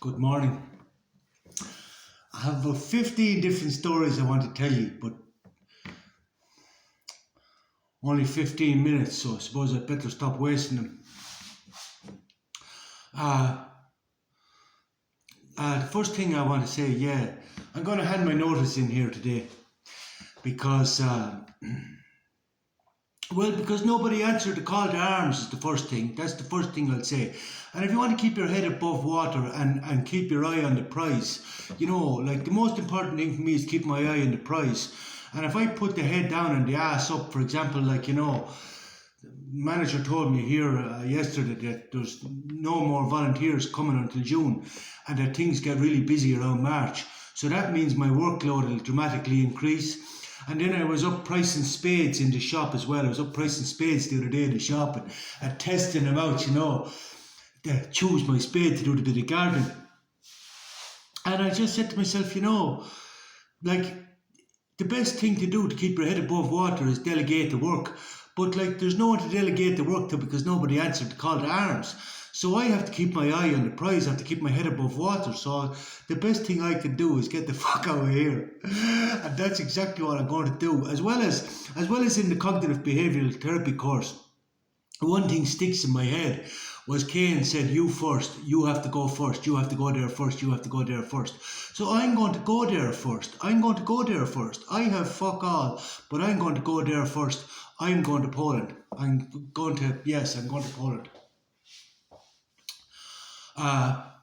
Good morning. I have about 15 different stories I want to tell you, but only 15 minutes, so I suppose I'd better stop wasting them. Uh, the first thing I want to say, I'm going to hand my notice in here today because, because nobody answered the call to arms is the first thing. That's the first thing I'll say. And if you want to keep your head above water and keep your eye on the prize, like the most important thing for me is keep my eye on the prize. And if I put the head down and the ass up, for example, the manager told me here yesterday that there's no more volunteers coming until June and that things get really busy around March. So that means my workload will dramatically increase. And then I was up pricing spades in the shop as well. I was up pricing spades the other day in the shop and testing them out, to choose my spade to do the bit of gardening. And I just said to myself, the best thing to do to keep your head above water is delegate the work. But there's no one to delegate the work to because nobody answered the call to arms. So I have to keep my eye on the prize. I have to keep my head above water. So the best thing I can do is get the fuck out of here. And that's exactly what I'm going to do. As well as in the cognitive behavioural therapy course, one thing sticks in my head was Kane said, you first, you have to go first, you have to go there first, you have to go there first. So I'm going to go there first. I'm going to go there first. I have fuck all, but I'm going to go there first. I'm going to Poland. I'm going to Poland. I'll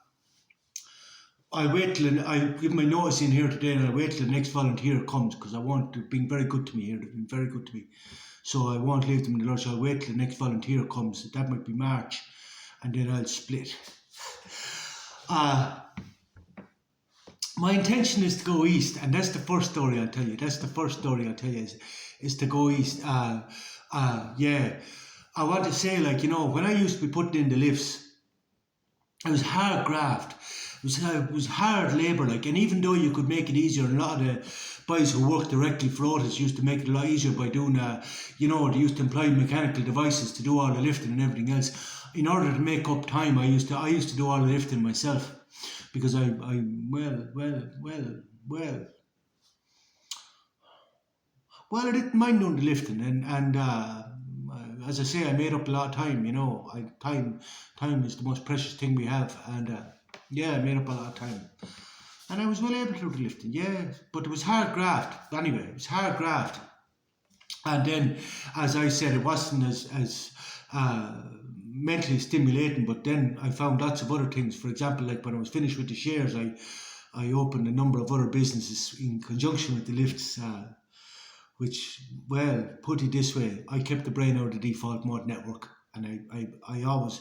wait till I give my notice in here today and I'll wait till the next volunteer comes because I want to be very good to me here. They've been very good to me. So I won't leave them in the lurch. I'll wait till the next volunteer comes. That might be March. And then I'll split. My intention is to go east. And that's the first story I'll tell you. Is to go east. I want to say, when I used to be putting in the lifts, it was hard graft. It was hard labour, and even though you could make it easier, and a lot of the boys who worked directly for Otis used to make it a lot easier by doing, they used to employ mechanical devices to do all the lifting and everything else. In order to make up time, I used to do all the lifting myself, because I didn't mind doing the lifting, and as I say, I made up a lot of time. Time is the most precious thing we have, and I made up a lot of time, and I was well able to do the lifting. But it was hard graft. Anyway, it was hard graft, and then, as I said, it wasn't as mentally stimulating. But then I found lots of other things. For example, when I was finished with the shares, I opened a number of other businesses in conjunction with the lifts. Which, put it this way, I kept the brain out of the default mode network, and I always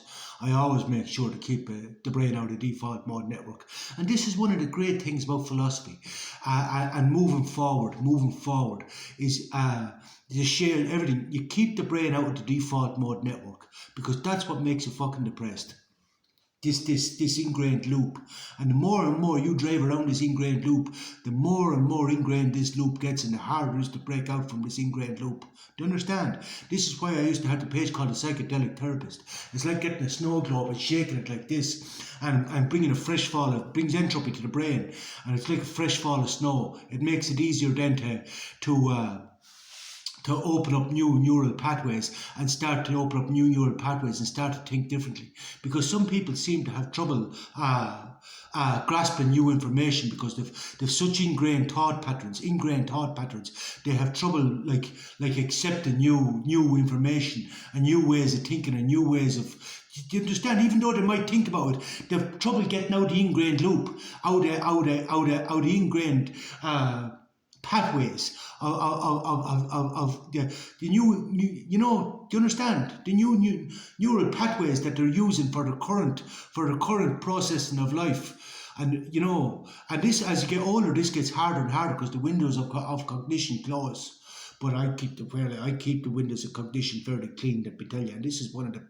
make sure to keep the brain out of the default mode network. And this is one of the great things about philosophy, and moving forward is to share everything. You keep the brain out of the default mode network because that's what makes you fucking depressed. This ingrained loop, and the more and more you drive around this ingrained loop, the more and more ingrained this loop gets, and the harder it is to break out from this ingrained loop. Do you understand? This is why I used to have the page called a psychedelic therapist. It's like getting a snow globe and shaking it like this, and bringing a fresh fall. It brings entropy to the brain, and it's like a fresh fall of snow. It makes it easier then to open up new neural pathways and start to think differently. Because some people seem to have trouble grasping new information because they've such ingrained thought patterns. They have trouble accepting new information and new ways of thinking and new ways of. Do you understand? Even though they might think about it, they have trouble getting out the ingrained loop, out the ingrained pathways of the new, do you understand? The new neural pathways that they're using for the current processing of life. And and this, as you get older, this gets harder and harder because the windows of cognition close. But I keep the windows of cognition fairly clean, let me tell you. And this is one of the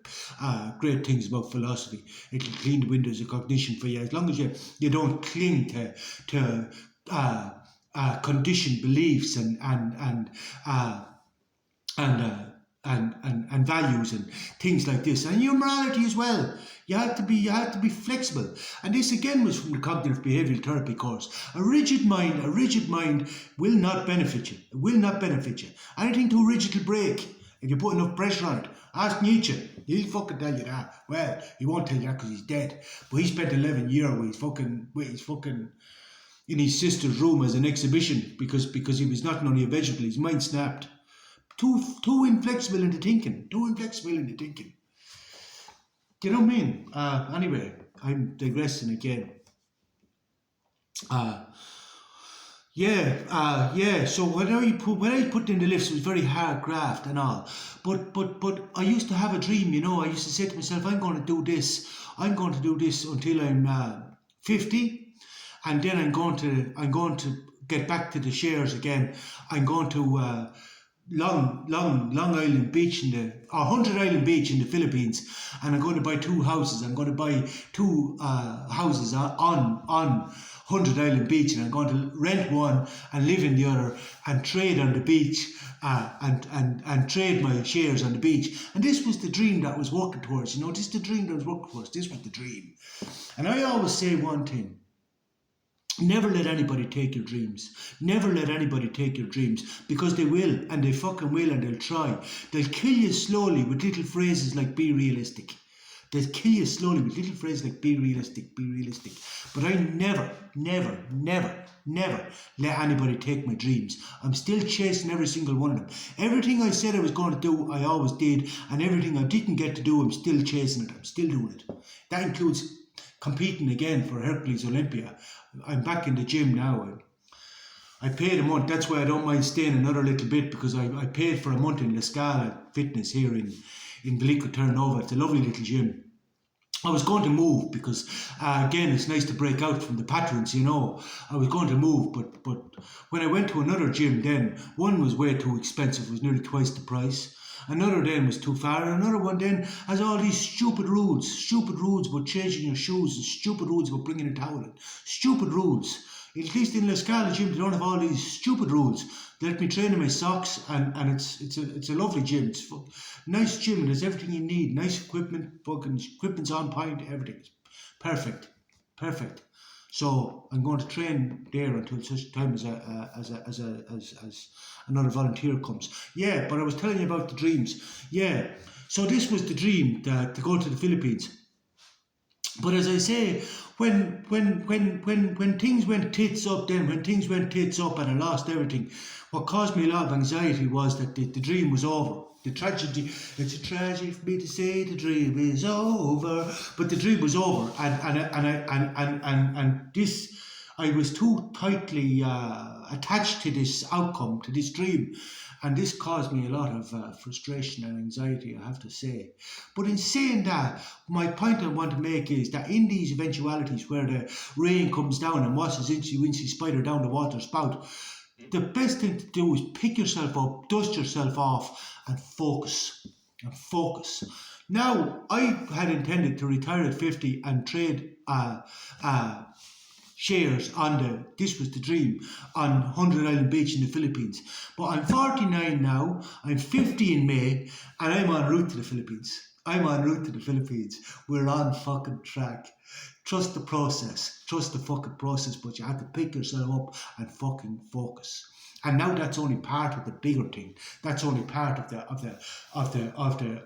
great things about philosophy. It'll clean the windows of cognition for you as long as you don't cling to conditioned beliefs and and values and things like this, and your morality as well. You have to be flexible. And this again was from the cognitive behavioral therapy course. A rigid mind will not benefit you. It will not benefit you. Anything too rigid will break if you put enough pressure on it. Ask Nietzsche. He'll fucking tell you that. Well, he won't tell you that because he's dead. But he spent 11 years with he's fucking in his sister's room as an exhibition because he was not only a vegetable, his mind snapped. Too inflexible into thinking. Too inflexible into thinking. Do you know what I mean? Anyway, I'm digressing again. Yeah. So when I put in the lifts, it was very hard graft and all. But I used to have a dream, you know. I used to say to myself, I'm going to do this. I'm going to do this until I'm 50, and then I'm going to get back to the shares again. I'm going to Long Island Beach or 100 Island Beach in the Philippines, and I'm going to buy two houses. I'm going to buy two houses on 100 Island Beach, and I'm going to rent one and live in the other and trade on the beach and trade my shares on the beach. And this was the dream that I was working towards. You know, this is the dream that I was working towards. This was the dream. And I always say one thing. Never let anybody take your dreams. Never let anybody take your dreams, because they will, and they fucking will, and they'll try. They'll kill you slowly with little phrases like be realistic. They'll kill you slowly with little phrases like be realistic, be realistic. But I never let anybody take my dreams. I'm still chasing every single one of them. Everything I said I was going to do, I always did, and everything I didn't get to do, I'm still chasing it. I'm still doing it. That includes competing again for Hercules Olympia. I'm back in the gym now. I paid a month. That's why I don't mind staying another little bit, because I paid for a month in La Scala Fitness here in Glico Terranova. It's a lovely little gym. I was going to move because, again, it's nice to break out from the patterns, you know. I was going to move, but when I went to another gym then, one was way too expensive. It was nearly twice the price. Another then was too far, and another one then has all these stupid rules about changing your shoes, and stupid rules about bringing a towel in. Stupid rules. At least in La Scala gym, they don't have all these stupid rules. They let me train in my socks, and it's a lovely gym. It's a nice gym, and there's everything you need. Nice equipment, fucking equipment's on point, everything's perfect. So I'm going to train there until such time as another volunteer comes. Yeah, but I was telling you about the dreams. Yeah, so this was the dream, to go to the Philippines. But as I say, when things went tits up, and I lost everything, what caused me a lot of anxiety was that the dream was over. The tragedy, it's a tragedy for me to say the dream is over, but the dream was over, and this, I was too tightly attached to this outcome, to this dream, and this caused me a lot of frustration and anxiety, I have to say. But in saying that, my point I want to make is that in these eventualities where the rain comes down and washes incy spider down the water spout, the best thing to do is pick yourself up, dust yourself off, and focus. Now, I had intended to retire at 50 and trade shares this was the dream, on 100 Island Beach in the Philippines. But I'm 49 now, I'm 50 in May, and I'm en route to the Philippines. We're on fucking track. Trust the process. Trust the fucking process, but you have to pick yourself up and fucking focus. And now that's only part of the bigger thing. That's only part of the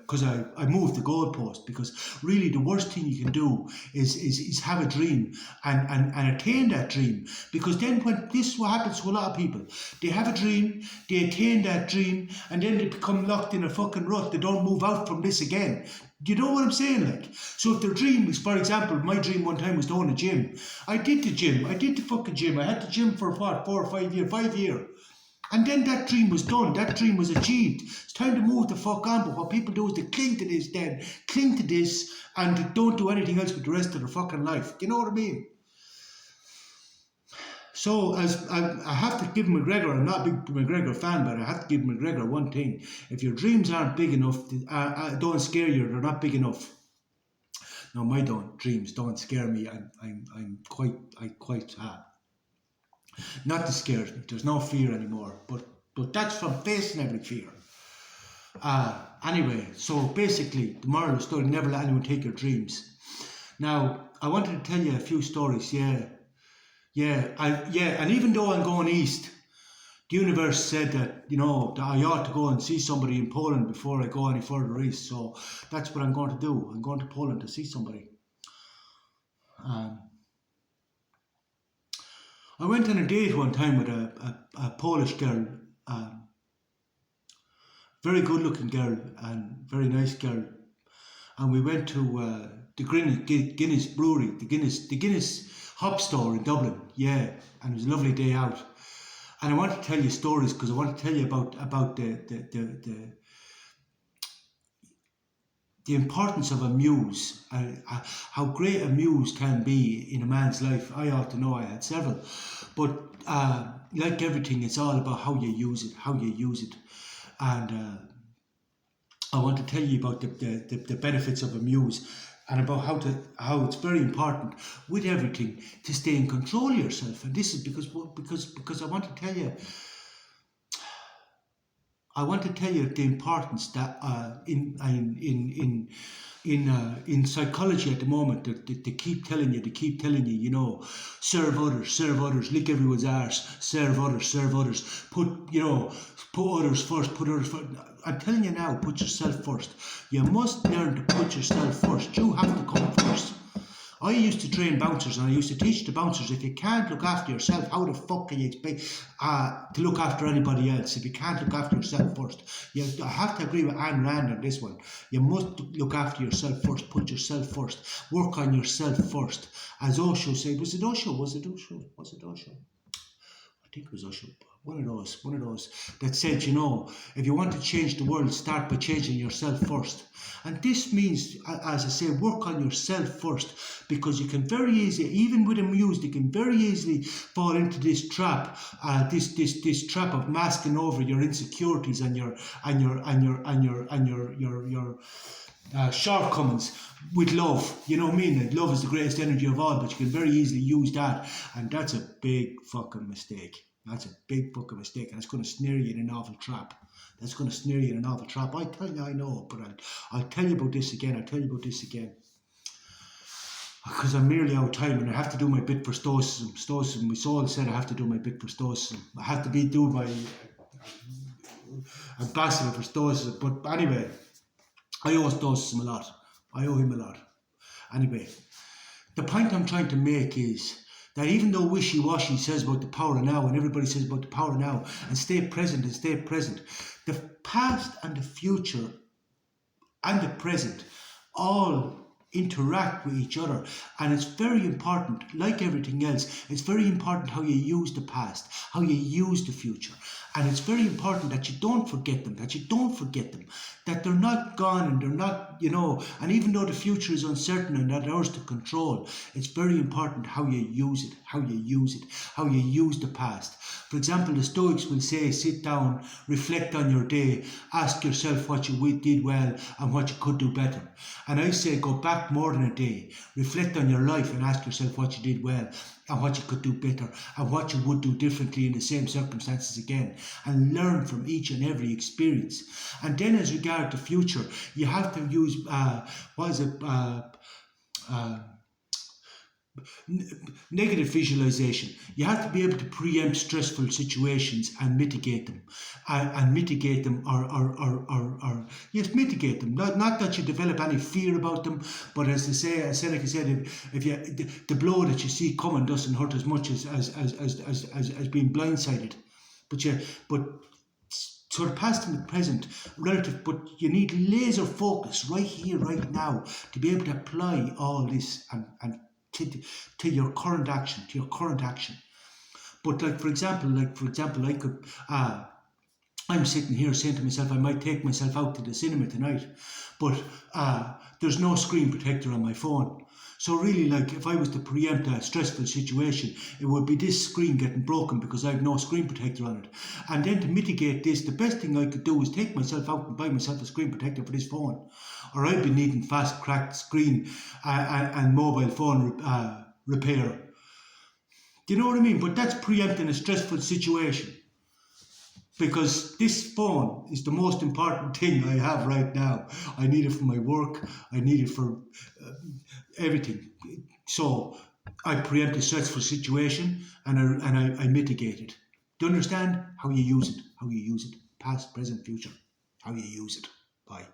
because I moved the goalpost, because really the worst thing you can do is have a dream and attain that dream. Because then when this is what happens to a lot of people. They have a dream, they attain that dream, and then they become locked in a fucking rut. They don't move out from this again. Do you know what I'm saying? Like, so if their dream is, for example, my dream one time was to own a gym. I did the fucking gym. I had the gym for what, 4 or 5 years, 5 years. And then that dream was done. That dream was achieved. It's time to move the fuck on. But what people do is they cling to this then. Cling to this and they don't do anything else with the rest of their fucking life. Do you know what I mean? So as I have to give McGregor, I'm not a big McGregor fan, but I have to give McGregor one thing. If your dreams aren't big enough, don't scare you, they're not big enough. No, my dreams don't scare me. I'm quite not to scare me. There's no fear anymore. But that's from facing every fear. Anyway, so basically, the moral of the story: never let anyone take your dreams. Now, I wanted to tell you a few stories. Yeah, and even though I'm going east, the universe said that that I ought to go and see somebody in Poland before I go any further east. So that's what I'm going to do. I'm going to Poland to see somebody. Um, I went on a date one time with a Polish girl, um, very good looking girl and very nice girl, and we went to Guinness Brewery, the Guinness hop store in Dublin. Yeah, and it was a lovely day out. And I want to tell you stories because I want to tell you about the importance of a muse, how great a muse can be in a man's life. I ought to know, I had several, but like everything, it's all about how you use it, and I want to tell you about the benefits of a muse, and about how it's very important with everything to stay in control of yourself. And this is because I want to tell you the importance that in psychology at the moment, they keep telling you, serve others, lick everyone's arse, serve others, put others first, I'm telling you now, put yourself first. You must learn to put yourself first. You have to come first. I used to train bouncers, and I used to teach the bouncers, if you can't look after yourself, how the fuck can you expect to look after anybody else? If you can't look after yourself first. I have to agree with Ayn Rand on this one. You must look after yourself first, put yourself first, work on yourself first. As Osho said, was it Osho? I think it was Osho, one of those that said, if you want to change the world, start by changing yourself first. And this means, as I say, work on yourself first, because you can very easily, even with a muse, you can very easily fall into this trap, this trap of masking over your insecurities and your shortcomings with love. You know what I mean? Like, love is the greatest energy of all, but you can very easily use that, and that's a big fucking mistake. That's a big fucking mistake, and it's going to snare you in an awful trap. I tell you, I know, but I'll tell you about this again. Because I'm nearly out of time, and I have to do my bit for Stoicism. My soul said I have to do my bit for Stoicism. I have to do my ambassador for Stoicism. But anyway, I owe Stoicism a lot. I owe him a lot. Anyway, the point I'm trying to make is that even though wishy-washy says about the power of now, and everybody says about the power of now, and stay present, the past and the future and the present all interact with each other, and it's very important, like everything else, it's very important how you use the past, how you use the future, and it's very important that you don't forget them, that they're not gone, and they're not, and even though the future is uncertain and not ours to control, it's very important how you use it, how you use the past. For example, the Stoics will say, sit down, reflect on your day, ask yourself what you did well and what you could do better. And I say, go back more than a day, reflect on your life and ask yourself what you did well and what you could do better and what you would do differently in the same circumstances again, and learn from each and every experience. And then as regard to future, you have to use, negative visualization. You have to be able to preempt stressful situations and mitigate them, mitigate them. Not that you develop any fear about them, but as Seneca said, if you the blow that you see coming doesn't hurt as much as being blindsided. But so the past and the present, relative, but you need laser focus right here, right now, to be able to apply all this and to your current action, But for example, I could, I'm sitting here saying to myself, I might take myself out to the cinema tonight, but there's no screen protector on my phone. So really, if I was to preempt a stressful situation, it would be this screen getting broken because I have no screen protector on it. And then to mitigate this, the best thing I could do is take myself out and buy myself a screen protector for this phone. Or I'd be needing fast cracked screen and mobile phone repair. Do you know what I mean? But that's preempting a stressful situation. because this phone is the most important thing I have right now. I need it for my work. I need it for uh, everything. So I preempt a stressful situation and I mitigate it. Do you understand how you use it? How you use it? Past, present, future. How you use it. Bye.